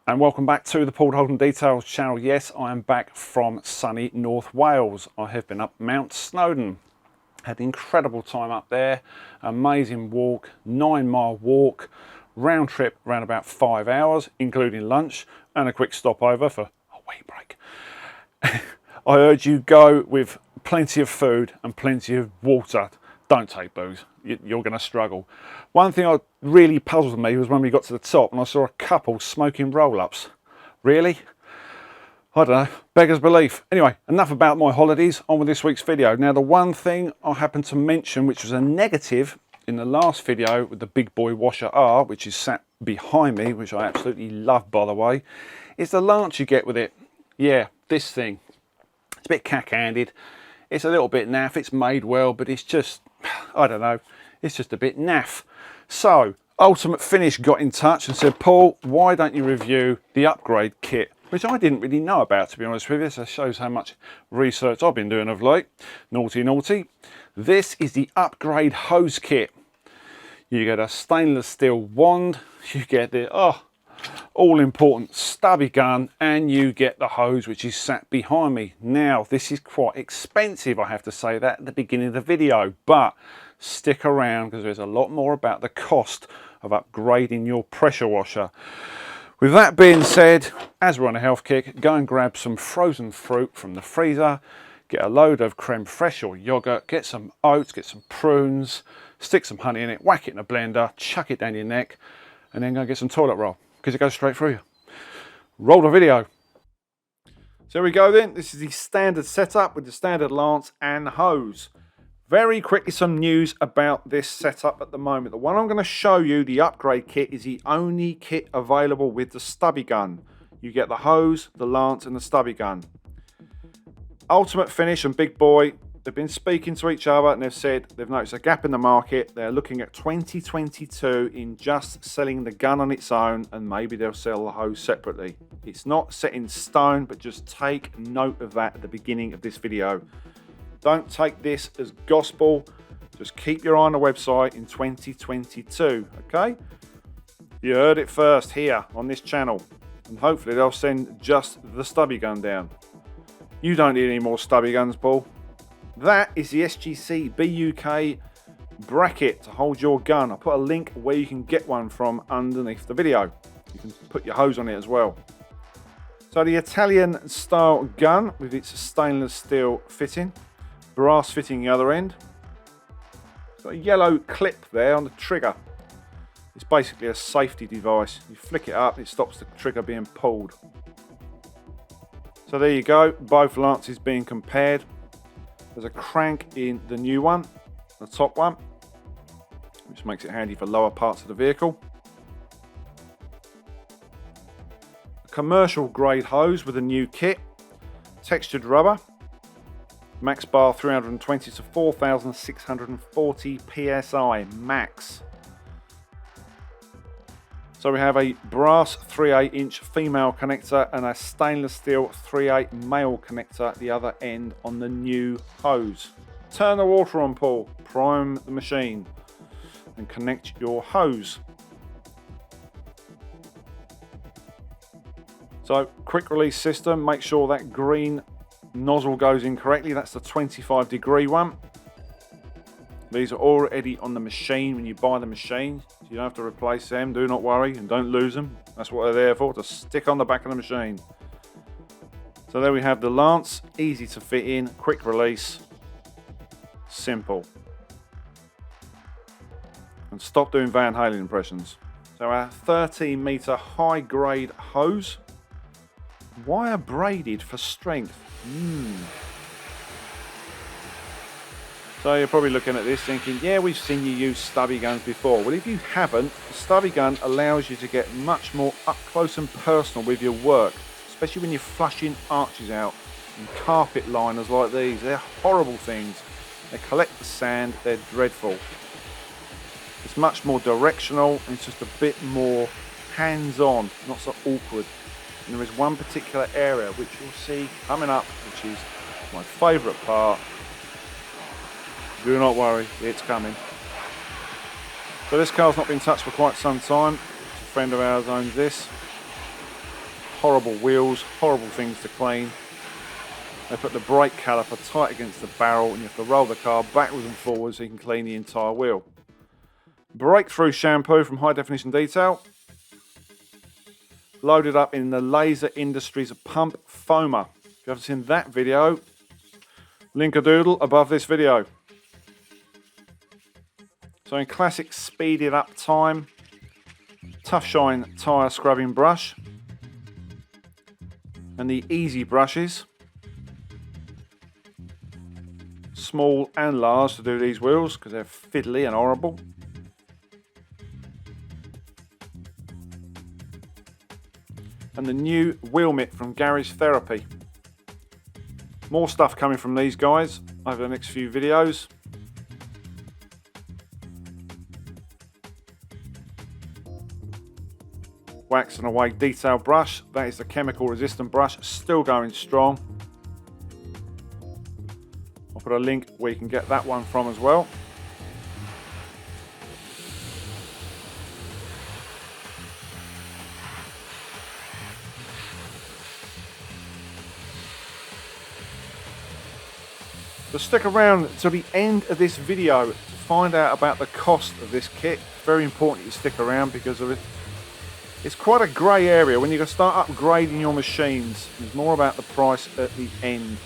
And welcome back to the Paul Holden Details channel. Yes, I am back from sunny North Wales. I have been up Mount Snowdon. Had an incredible time up there. Amazing walk, 9-mile walk, round trip around about 5 hours, including lunch and a quick stopover for a wee break. I urge you go with plenty of food and plenty of water. Don't take booze, you're going to struggle. One thing that really puzzled me was when we got to the top and I saw a couple smoking roll-ups. Really? I don't know, beggar's belief. Anyway, enough about my holidays, on with this week's video. Now the one thing I happened to mention, which was a negative in the last video with the BIGBOI WasherR, which is sat behind me, which I absolutely love by the way, is the lance you get with it. Yeah, this thing. It's a bit cack-handed. It's a little bit naff, it's made well, but it's just, I don't know, it's just a bit naff. So, Ultimate Finish got in touch and said, Paul, why don't you review the upgrade kit? Which I didn't really know about, to be honest with you. So it shows how much research I've been doing of late. Naughty, naughty. This is the upgrade hose kit. You get a stainless steel wand, you get the, all important stubby gun, and you get the hose which is sat behind me. Now this is quite expensive, I have to say that at the beginning of the video, but stick around because there's a lot more about the cost of upgrading your pressure washer. With that being said, as we're on a health kick, go and grab some frozen fruit from the freezer, get a load of creme fraiche or yogurt, get some oats, get some prunes, stick some honey in it, whack it in a blender, chuck it down your neck, and then go get some toilet roll, because it goes straight through you. Roll the video. So here we go then. This is the standard setup with the standard lance and hose. Very quickly, some news about this setup at the moment. The one I'm going to show you, the upgrade kit, is the only kit available with the stubby gun. You get the hose, the lance and the stubby gun. Ultimate Finish and BIGBOI, they've been speaking to each other and they've said they've noticed a gap in the market. They're looking at 2022 in just selling the gun on its own, and maybe they'll sell the hose separately. It's not set in stone, but just take note of that at the beginning of this video. Don't take this as gospel. Just keep your eye on the website in 2022, okay? You heard it first here on this channel, and hopefully they'll send just the stubby gun down. You don't need any more stubby guns, Paul. That is the SGC BUK bracket to hold your gun. I'll put a link where you can get one from underneath the video. You can put your hose on it as well. So the Italian style gun with its stainless steel fitting, brass fitting the other end. It's got a yellow clip there on the trigger. It's basically a safety device. You flick it up, it stops the trigger being pulled. So there you go, both lances being compared. There's a crank in the new one, the top one, which makes it handy for lower parts of the vehicle. A commercial grade hose with a new kit, textured rubber, max bar 320 to 4,640 PSI max. So we have a brass 3/8-inch female connector and a stainless steel 3/8 male connector at the other end on the new hose. Turn the water on, Paul, prime the machine and connect your hose. So quick release system, make sure that green nozzle goes in correctly. That's the 25-degree one. These are already on the machine when you buy the machine. You don't have to replace them, do not worry, and don't lose them. That's what they're there for, to stick on the back of the machine. So there we have the lance, easy to fit in, quick release, simple. And stop doing Van Halen impressions. So our 13-meter high-grade hose, wire braided for strength. So you're probably looking at this thinking, yeah, we've seen you use stubby guns before. Well, if you haven't, the stubby gun allows you to get much more up close and personal with your work, especially when you're flushing arches out and carpet liners like these. They're horrible things. They collect the sand, they're dreadful. It's much more directional and it's just a bit more hands-on, not so awkward. And there is one particular area which you'll see coming up, which is my favourite part. Do not worry, it's coming. So this car's not been touched for quite some time. A friend of ours owns this. horrible wheels, horrible things to clean. They put the brake caliper tight against the barrel and you have to roll the car backwards and forwards so you can clean the entire wheel. Breakthrough shampoo from High Definition Detail. Loaded up in the Laser Industries Pump Foamer. If you haven't seen that video, link a doodle above this video. So in classic speeded up time, Tough Shine tyre scrubbing brush and the easy brushes, small and large, to do these wheels because they're fiddly and horrible. And the new wheel mitt from Garage Therapy. More stuff coming from these guys over the next few videos. Wax and Away detail brush. That is the chemical resistant brush, still going strong. I'll put a link where you can get that one from as well. So stick around to the end of this video to find out about the cost of this kit. It's very important you stick around because of it. It's quite a grey area. When you start upgrading your machines, it's more about the price at the end.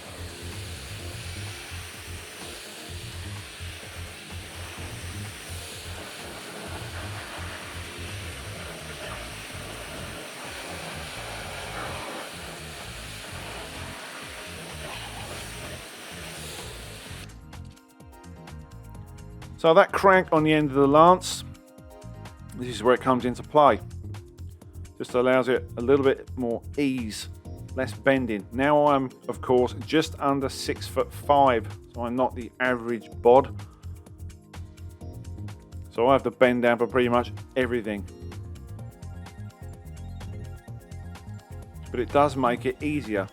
So that crank on the end of the lance, this is where it comes into play. Just allows it a little bit more ease, less bending. Now I'm, of course, just under 6'5", so I'm not the average bod. So I have to bend down for pretty much everything. But it does make it easier.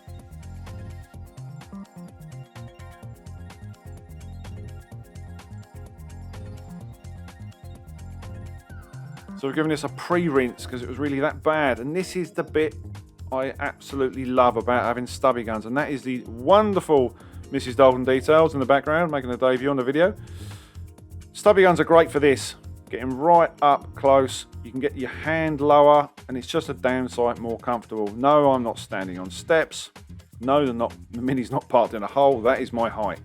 So we're giving this a pre-rinse because it was really that bad. And this is the bit I absolutely love about having stubby guns. And that is the wonderful Mrs. Dalton Details in the background, making a debut on the video. Stubby guns are great for this. Getting right up close. You can get your hand lower and it's just a damn sight more comfortable. No, I'm not standing on steps. No, the Mini's not parked in a hole. That is my height.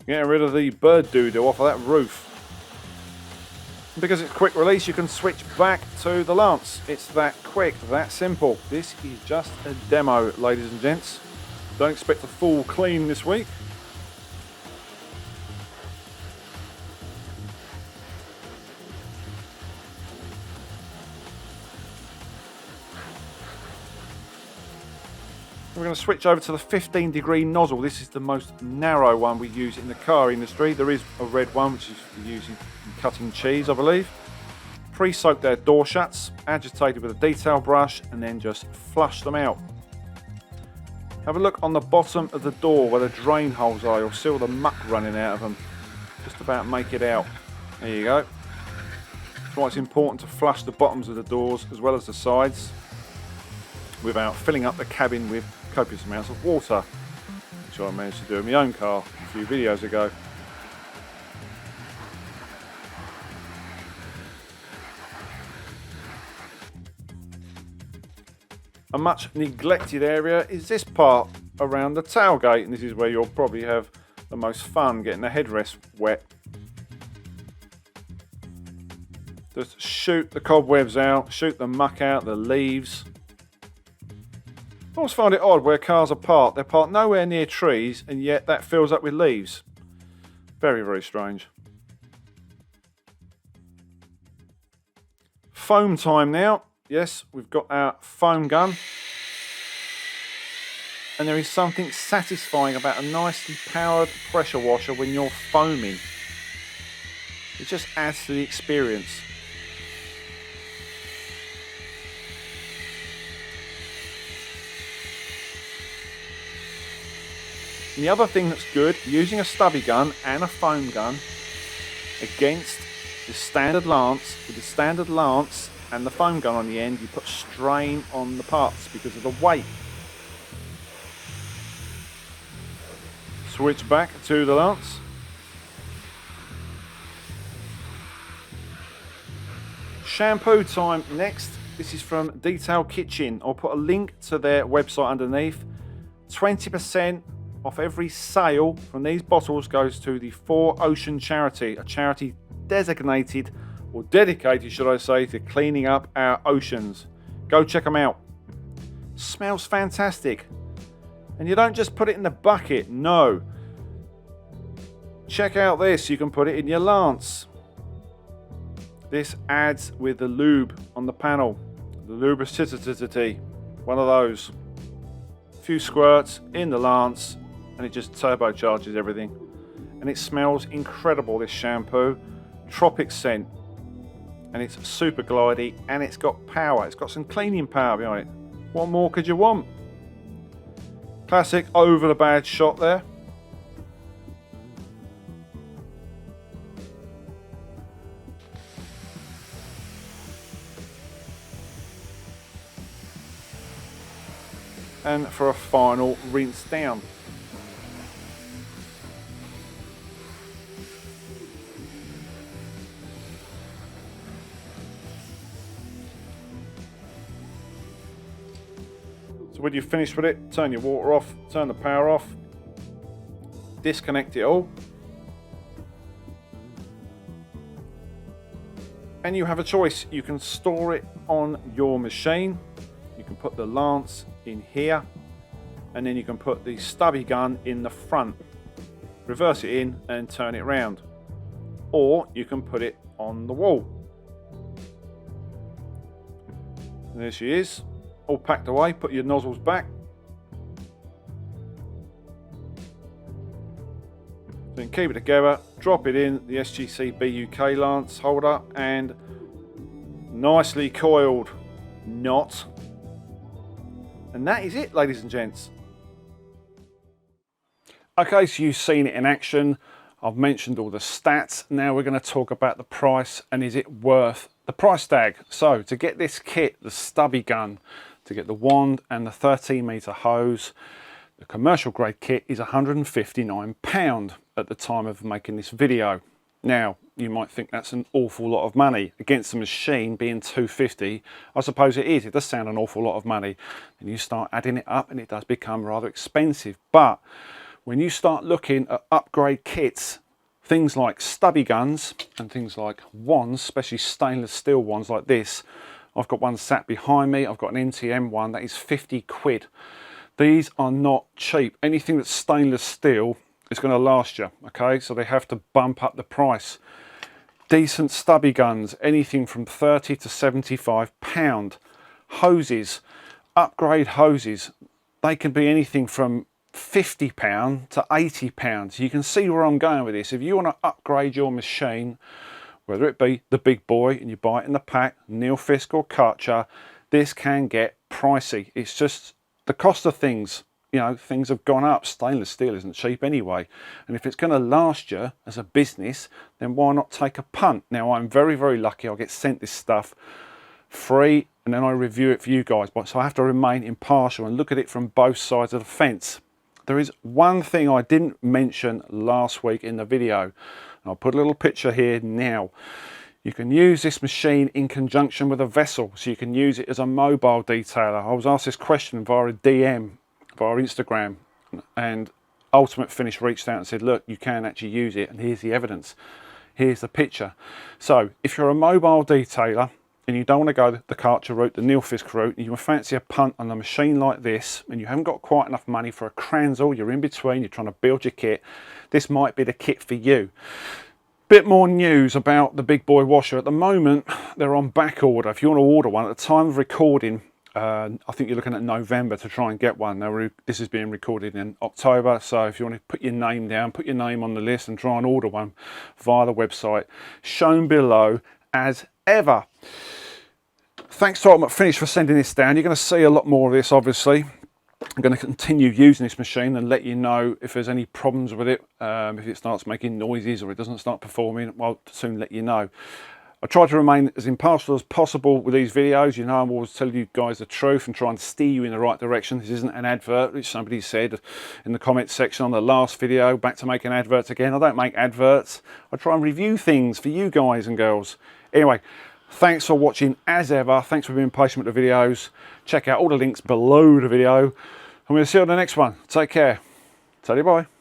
Getting rid of the bird doo-doo off of that roof. Because it's quick release, you can switch back to the Lance. It's that quick, that simple. This is just a demo, ladies and gents. Don't expect a full clean this week. We're going to switch over to the 15-degree nozzle. This is the most narrow one we use in the car industry. There is a red one which is used in cutting cheese, I believe. Pre-soak their door shuts, agitated with a detail brush, and then just flush them out. Have a look on the bottom of the door where the drain holes are. You'll see all the muck running out of them. Just about make it out. There you go. That's why it's important to flush the bottoms of the doors as well as the sides without filling up the cabin with copious amounts of water, which I managed to do in my own car a few videos ago. A much neglected area is this part around the tailgate, and this is where you'll probably have the most fun getting the headrest wet. Just shoot the cobwebs out, shoot the muck out, the leaves. I always find it odd where cars are parked. They're parked nowhere near trees, and yet that fills up with leaves. Very, very strange. Foam time now. Yes, we've got our foam gun. And there is something satisfying about a nicely powered pressure washer when you're foaming. It just adds to the experience. And the other thing that's good, using a stubby gun and a foam gun against the standard Lance, with the standard Lance and the foam gun on the end, you put strain on the parts because of the weight. Switch back to the Lance. Shampoo time next. This is from Detail Kitchen. I'll put a link to their website underneath. 20% off every sale from these bottles goes to the 4Ocean charity, a charity designated, or dedicated should I say, to cleaning up our oceans. Go check them out. Smells fantastic. And you don't just put it in the bucket, no. Check out this, you can put it in your Lance. This adds with the lube on the panel. The lubricity, one of those. A few squirts in the Lance and it just turbocharges everything. And it smells incredible, this shampoo. Tropic scent. And it's super glidey and it's got power. It's got some cleaning power behind it. What more could you want? Classic over the bad shot there. And for a final rinse down. So when you're finished with it, turn your water off, turn the power off, disconnect it all, and you have a choice. You can store it on your machine, you can put the Lance in here, and then you can put the stubby gun in the front, reverse it in and turn it round, or you can put it on the wall. And there she is, all packed away. Put your nozzles back, then keep it together, drop it in the SGC BUK Lance holder, and nicely coiled knot. And that is it, ladies and gents. Okay, so you've seen it in action. I've mentioned all the stats. Now we're going to talk about the price and is it worth the price tag. So to get this kit, the stubby gun, to get the wand and the 13-meter hose, the commercial grade kit is £159 at the time of making this video. Now, you might think that's an awful lot of money. Against the machine being £250, I suppose it is. It does sound an awful lot of money. And you start adding it up and it does become rather expensive. But when you start looking at upgrade kits, things like stubby guns and things like wands, especially stainless steel ones like this, I've got one sat behind me, I've got an NTM one, that is 50 quid. These are not cheap. Anything that's stainless steel is going to last you, okay? So they have to bump up the price. Decent stubby guns, anything from 30 to 75 pound. Hoses, upgrade hoses, they can be anything from 50 pound to 80 pounds. You can see where I'm going with this. If you want to upgrade your machine, whether it be the big boy and you buy it in the pack, Nilfisk or Karcher, this can get pricey. It's just the cost of things. You know, things have gone up. Stainless steel isn't cheap anyway. And if it's going to last you as a business, then why not take a punt? Now, I'm very, very lucky. I get sent this stuff free and then I review it for you guys. But so I have to remain impartial and look at it from both sides of the fence. There is one thing I didn't mention last week in the video. I'll put a little picture here now. You can use this machine in conjunction with a vessel, so you can use it as a mobile detailer. I was asked this question via a DM, via Instagram, and Ultimate Finish reached out and said, look, you can actually use it, and here's the evidence. Here's the picture. So if you're a mobile detailer and you don't want to go the Karcher route, the Nilfisk route, and you fancy a punt on a machine like this, and you haven't got quite enough money for a Kranzel, you're in between, you're trying to build your kit, this might be the kit for you. Bit more news about the Big Boy washer. At the moment, they're on back order. If you want to order one, at the time of recording, I think you're looking at November to try and get one. Now, this is being recorded in October, so if you want to put your name down, put your name on the list and try and order one via the website, shown below as ever. Thanks to Ultimate Finish for sending this down. You're going to see a lot more of this, obviously. I'm going to continue using this machine and let you know if there's any problems with it. If it starts making noises or it doesn't start performing, I'll soon let you know. I try to remain as impartial as possible with these videos. You know, I'm always telling you guys the truth and try and steer you in the right direction. This isn't an advert, which somebody said in the comments section on the last video. Back to making adverts again. I don't make adverts. I try and review things for you guys and girls. Anyway, thanks for watching as ever. Thanks for being patient with the videos. Check out all the links below the video. I'm going to see you on the next one. Take care. Tell you bye.